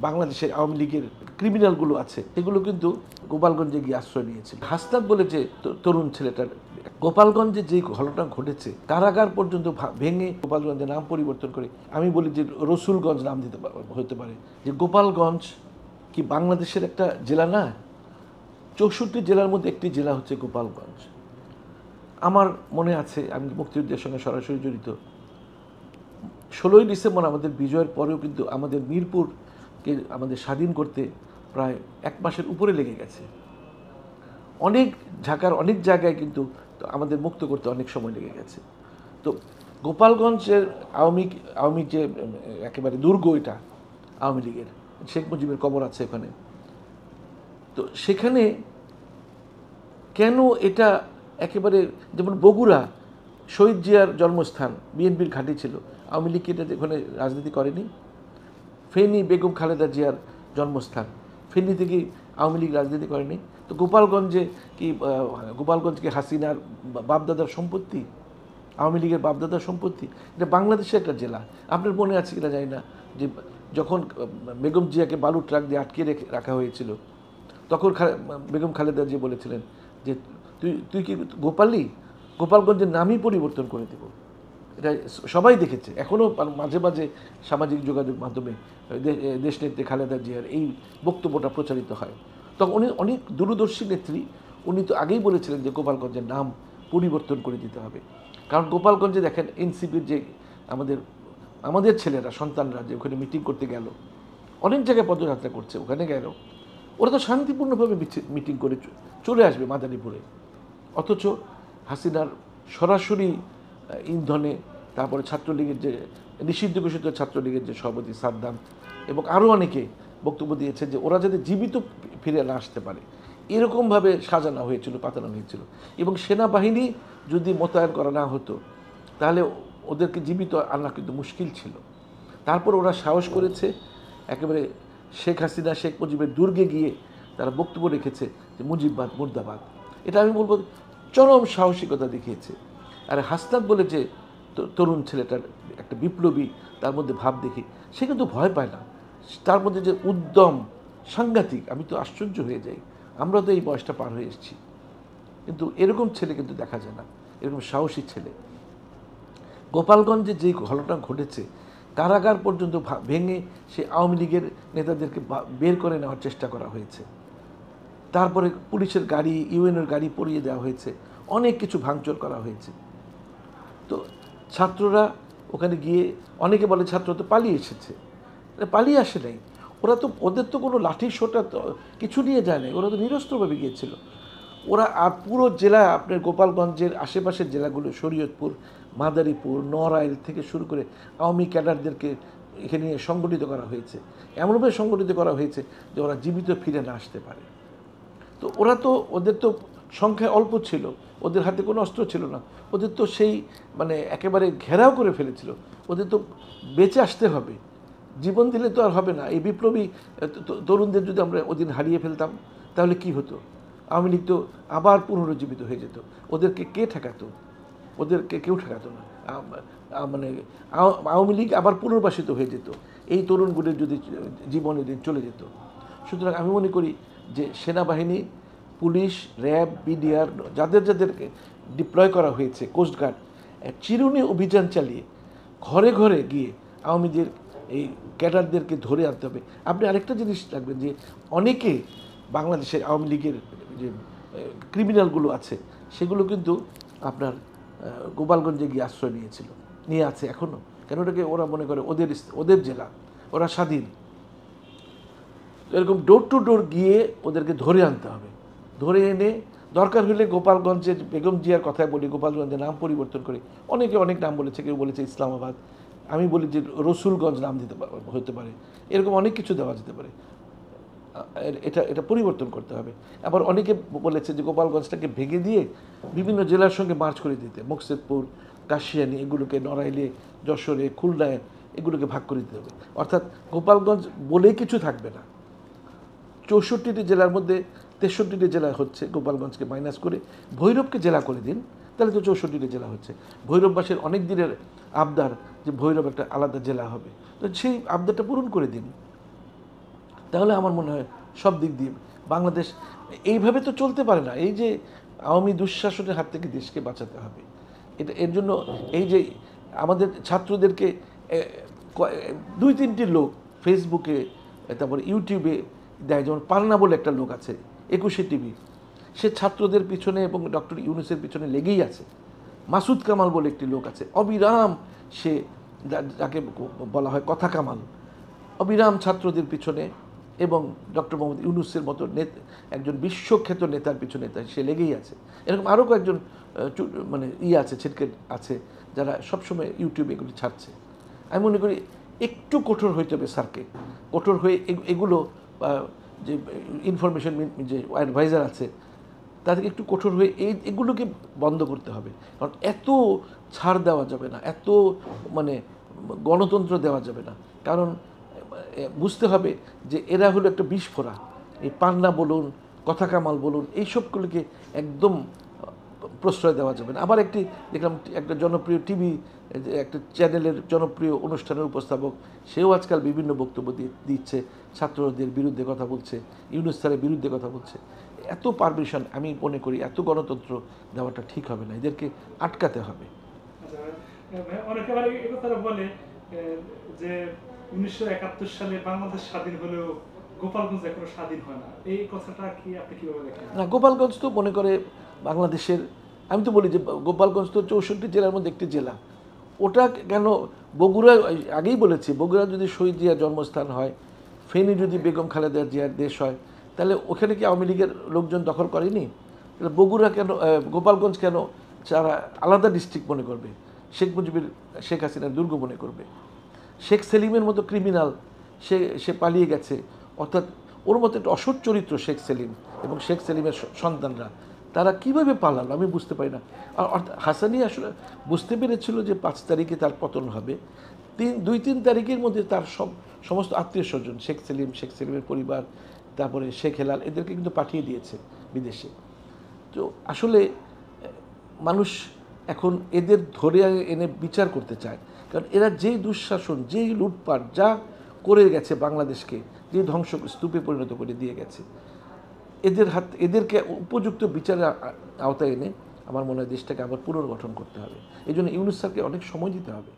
বাংলাদেশের আওয়ামী লীগের ক্রিমিনালগুলো আছে সেগুলো কিন্তু গোপালগঞ্জে গিয়ে আশ্রয় নিয়েছিল। হাসনাত বলে যে তরুণ ছেলেটার গোপালগঞ্জে যে ঘটনা ঘটেছে, কারাগার পর্যন্ত ভেঙে গোপালগঞ্জের নাম পরিবর্তন করে আমি বলি যে রসুলগঞ্জ নাম দিতে হতে পারে। যে গোপালগঞ্জ কি বাংলাদেশের একটা জেলা না? 64 জেলার মধ্যে একটি জেলা হচ্ছে গোপালগঞ্জ। আমার মনে আছে, আমি মুক্তিযুদ্ধের সঙ্গে সরাসরি জড়িত। 16ই ডিসেম্বর আমাদের বিজয়ের পরেও কিন্তু আমাদের মিরপুরকে আমাদের স্বাধীন করতে প্রায় 1 মাসের উপরে লেগে গেছে। অনেক ঢাকার অনেক জায়গায় কিন্তু আমাদের মুক্ত করতে অনেক সময় লেগে গেছে। তো গোপালগঞ্জের আওয়ামী যে একেবারে দুর্গ, এটা আওয়ামী লীগের শেখ মুজিবের কবর আছে ওখানে। তো সেখানে কেন এটা একেবারে, যেমন বগুড়া শহীদ জিয়ার জন্মস্থান, বিএনপির ঘাঁটি ছিল, আওয়ামী লীগ এটা ওখানে রাজনীতি করেনি। ফেনী বেগম খালেদা জিয়ার জন্মস্থান, ফেনী থেকে আওয়ামী লীগ রাজনীতি করেনি। তো গোপালগঞ্জে কি গোপালগঞ্জকে হাসিনার বাপদাদার সম্পত্তি, আওয়ামী লীগের বাপদাদার সম্পত্তি? এটা বাংলাদেশের একটা জেলা। আপনার মনে আছে কিনা জানি না, যে যখন বেগম জিয়াকে বালু ট্রাক দিয়ে আটকে রাখা হয়েছিল, তখন বেগম খালেদা জিয়া বলেছিলেন যে তুই কি গোপালগঞ্জের নামই পরিবর্তন করে দেব। এটা সবাই দেখেছে, এখনও মাঝে মাঝে সামাজিক যোগাযোগ মাধ্যমে দেশনেত্রী খালেদা জিয়ার এই বক্তব্যটা প্রচারিত হয়। তখন উনি অনেক দূরদর্শী নেত্রী, উনি তো আগেই বলেছিলেন যে গোপালগঞ্জের নাম পরিবর্তন করে দিতে হবে। কারণ গোপালগঞ্জে দেখেন এনসিপির যে আমাদের ছেলেরা, সন্তানরা যে ওখানে মিটিং করতে গেল, অনেক জায়গায় পদযাত্রা করছে, ওখানে গেল, ওরা তো শান্তিপূর্ণভাবে মিটিং করে চলে আসবে মাদারীপুরে। অথচ হাসিনার সরাসরি ইন্ধনে, তারপরে ছাত্রলীগের যে নিষিদ্ধ ঘোষিত ছাত্রলীগের যে সভাপতি সাদ্দাম এবং আরও অনেকে বক্তব্য দিয়েছে যে ওরা যাতে জীবিত ফিরে না আসতে পারে, এরকমভাবে সাজানো হয়েছিল, পাতানো হয়েছিল। এবং সেনাবাহিনী যদি মোতায়েন করা না হতো তাহলে ওদেরকে জীবিত আনা কিন্তু মুশকিল ছিল। তারপর ওরা সাহস করেছে, একেবারে শেখ হাসিনা শেখ মুজিবের দুর্গে গিয়ে তারা বক্তব্য রেখেছে যে মুজিববাদ মুর্দাবাদ। এটা আমি বলবো চরম সাহসিকতা দেখিয়েছে। আর হাসনাত বলে যে তরুণ ছেলেটার একটা বিপ্লবী, তার মধ্যে ভাব দেখি, সে কিন্তু ভয় পায় না। তার মধ্যে যে উদ্যম সাংঘাতিক, আমি তো আশ্চর্য হয়ে যাই। আমরা তো এই বয়সটা পার হয়ে এসেছি, কিন্তু এরকম ছেলে কিন্তু দেখা যায় না, এরকম সাহসী ছেলে। গোপালগঞ্জে যে ঘটনা ঘটেছে, কারাগার পর্যন্ত ভেঙে সে আওয়ামী লীগের নেতাদেরকে বের করে নেওয়ার চেষ্টা করা হয়েছে। তারপরে পুলিশের গাড়ি, ইউএনের গাড়ি পরিয়ে দেওয়া হয়েছে, অনেক কিছু ভাঙচুর করা হয়েছে। তো ছাত্ররা ওখানে গিয়ে, অনেকে বলে ছাত্র তো পালিয়ে এসেছে, পালিয়ে আসে নাই। ওদের তো কোনো লাঠি সোটা তো কিছু নিয়ে যায় নাই, ওরা তো নিরস্ত্রভাবে গিয়েছিল। ওরা আর পুরো জেলা, আপনার গোপালগঞ্জের আশেপাশের জেলাগুলো, শরীয়তপুর, মাদারীপুর, নড়াইল থেকে শুরু করে আওয়ামী ক্যাডারদেরকে এখানে সংগঠিত করা হয়েছে। এমনভাবে সংগঠিত করা হয়েছে যে ওরা জীবিত ফিরে না আসতে পারে। তো ওদের তো সংখ্যায় অল্প ছিল, ওদের হাতে কোনো অস্ত্র ছিল না, ওদের তো সেই একেবারে ঘেরাও করে ফেলেছিল। ওদের তো বেঁচে আসতে হবে, জীবন দিলে তো আর হবে না। এই বিপ্লবী তরুণদের যদি আমরা ওদিন হারিয়ে ফেলতাম তাহলে কি হতো? আওয়ামী লীগ তো আবার পুনরুজ্জীবিত হয়ে যেত। ওদেরকে কে ঠেকাতো? ওদেরকে কেউ ঠেকাতো না। আওয়ামী লীগ আবার পুনর্বাসিত হয়ে যেত, এই তরুণগুলির যদি জীবনের দিন চলে যেত। সুতরাং আমি মনে করি যে সেনাবাহিনী, পুলিশ, র্যাব, বিডিআর, যাদেরকে ডিপ্লয় করা হয়েছে, কোস্টগার্ড, চিরুনি অভিযান চালিয়ে ঘরে ঘরে গিয়ে আওয়ামীদের এই ক্যাডারদেরকে ধরে আনতে হবে। আপনি আরেকটা জিনিস রাখবেন যে অনেকে বাংলাদেশের আওয়ামী লীগের যে ক্রিমিনালগুলো আছে সেগুলো কিন্তু আপনার গোপালগঞ্জে গিয়ে আশ্রয় নিয়ে আছে এখনও। কেন? ওটাকে ওরা মনে করে ওদের জেলা, ওরা স্বাধীন। তো এরকম ডোর টু ডোর গিয়ে ওদেরকে ধরে আনতে হবে। ধরে এনে দরকার হলে গোপালগঞ্জের বেগম জিয়ার কথায় বলি, গোপালগঞ্জের নাম পরিবর্তন করে, অনেকে অনেক নাম বলেছে, কেউ বলেছে ইসলামাবাদ, আমি বলি যে রসুলগঞ্জ নাম হতে পারে, এরকম অনেক কিছু দেওয়া যেতে পারে। এটা পরিবর্তন করতে হবে। আবার অনেকে বলেছে যে গোপালগঞ্জটাকে ভেঙে দিয়ে বিভিন্ন জেলার সঙ্গে মার্চ করে দিতে, মুকসেদপুর, কাশিয়ানী, এগুলোকে নড়াইলে, যশোরে, খুলনায় এগুলোকে ভাগ করে দিতে হবে। অর্থাৎ গোপালগঞ্জ বলেই কিছু থাকবে না। 64টি জেলার মধ্যে 63টি জেলা হচ্ছে, গোপালগঞ্জকে মাইনাস করে ভৈরবকে জেলা করে দিন, তাহলে তো 64টি জেলা হচ্ছে। ভৈরববাসীর অনেক দিনের আবদার যে ভৈরব একটা আলাদা জেলা হবে, তো সেই আবদারটা পূরণ করে দিন। তাহলে আমার মনে হয় সব দিক দিয়ে বাংলাদেশ এইভাবে তো চলতে পারে না। এই যে আওয়ামী দুঃশাসনের হাত থেকে দেশকে বাঁচাতে হবে, এর জন্য এই যে আমাদের ছাত্রদেরকে দুই তিনটি লোক ফেসবুকে তারপরে ইউটিউবে দেয়, যেমন পান্না বলে একটা লোক আছে 21 টিভি, সে ছাত্রদের পিছনে এবং ডক্টর ইউনূসের পিছনে লেগেই আছে। মাসুদ কামাল বলে একটি লোক আছে, অবিরাম সে যাকে বলা হয় কথা কামাল, অবিরাম ছাত্রদের পিছনে এবং ডক্টর মোহাম্মদ ইউনূসের মতো একজন বিশ্বখ্যাত নেতার পিছনে সে লেগেই আছে। এরকম আরও কয়েকজন মানে আছে, ছিটকে আছে, যারা সবসময় ইউটিউবে এগুলি ছাড়ছে। আমি মনে করি একটু কঠোর হইতে হবে স্যারকে, কঠোর হয়ে এগুলো যে ইনফরমেশন যে অ্যাডভাইজার আছে তাদেরকে একটু কঠোর হয়ে এগুলোকে বন্ধ করতে হবে। কারণ এত ছাড় দেওয়া যাবে না, এত মানে গণতন্ত্র দেওয়া যাবে না। কারণ বুঝতে হবে যে এরা হলো একটা বিস্ফোরা। এই পান্না বলুন, কথা কামাল বলুন, এইসবগুলোকে একদম প্রশ্রয় দেওয়া যাবে না। আবার দেখলাম একটা জনপ্রিয় টিভি একটা চ্যানেলের জনপ্রিয় অনুষ্ঠানের উপস্থাপক, সেও আজকাল বিভিন্ন বক্তব্য দিচ্ছে, ছাত্রদের বিরুদ্ধে কথা বলছে, ইউনূস স্যারের বিরুদ্ধে কথা বলছে। এত পারমিশন আমি মনে করি এত গণতন্ত্র দেওয়াটা ঠিক হবে না, এদেরকে আটকাতে হবে। অনেকে বলে যে 1971 সালে বাংলাদেশ স্বাধীন হলেও গোপালগঞ্জ এখনো স্বাধীন হয় না, এই কথাটা কি আপনি কিভাবে দেখেন? না, গোপালগঞ্জ তো মনে করে বাংলাদেশের, আমি তো বলি যে গোপালগঞ্জ তো 64 জেলার মধ্যে একটি জেলা। ওটা কেন বগুড়া, আগেই বলেছি, বগুড়া যদি শহীদ জিয়ার জন্মস্থান হয়, ফেনী যদি বেগম খালেদা জিয়ার দেশ হয়, তাহলে ওখানে কি আওয়ামী লীগের লোকজন দখল করেনি? তাহলে বগুড়া কেন, গোপালগঞ্জ কেন যারা আলাদা ডিস্ট্রিক্ট মনে করবে, শেখ হাসিনার দুর্গ মনে করবে? শেখ সেলিমের মতো ক্রিমিনাল, সে পালিয়ে গেছে, অর্থাৎ ওর মতো একটা অসৎ চরিত্র শেখ সেলিম এবং শেখ সেলিমের সন্তানরা, তারা কিভাবে পালালো আমি বুঝতে পারি না। আর হাসানি আসলে বুঝতে পেরেছিল যে 5 তারিখে তার পতন হবে, 2-3 তারিখের মধ্যে তার সমস্ত আত্মীয় স্বজন, শেখ সেলিমের পরিবার, তারপরে শেখ হেলাল, এদেরকে কিন্তু পাঠিয়ে দিয়েছে বিদেশে। তো আসলে মানুষ এখন এদের ধরে এনে বিচার করতে চায়, কারণ এরা যেই দুঃশাসন, যেই লুটপাট যা করে গেছে, বাংলাদেশকে যে ধ্বংস স্তূপে পরিণত করে দিয়ে গেছে, এদেরকে উপযুক্ত বিচারের আওতায় এনে আমার মনে হয় দেশটাকে আবার পুনর্গঠন করতে হবে। এই জন্য ইউনূস স্যারকে অনেক সময় দিতে হবে।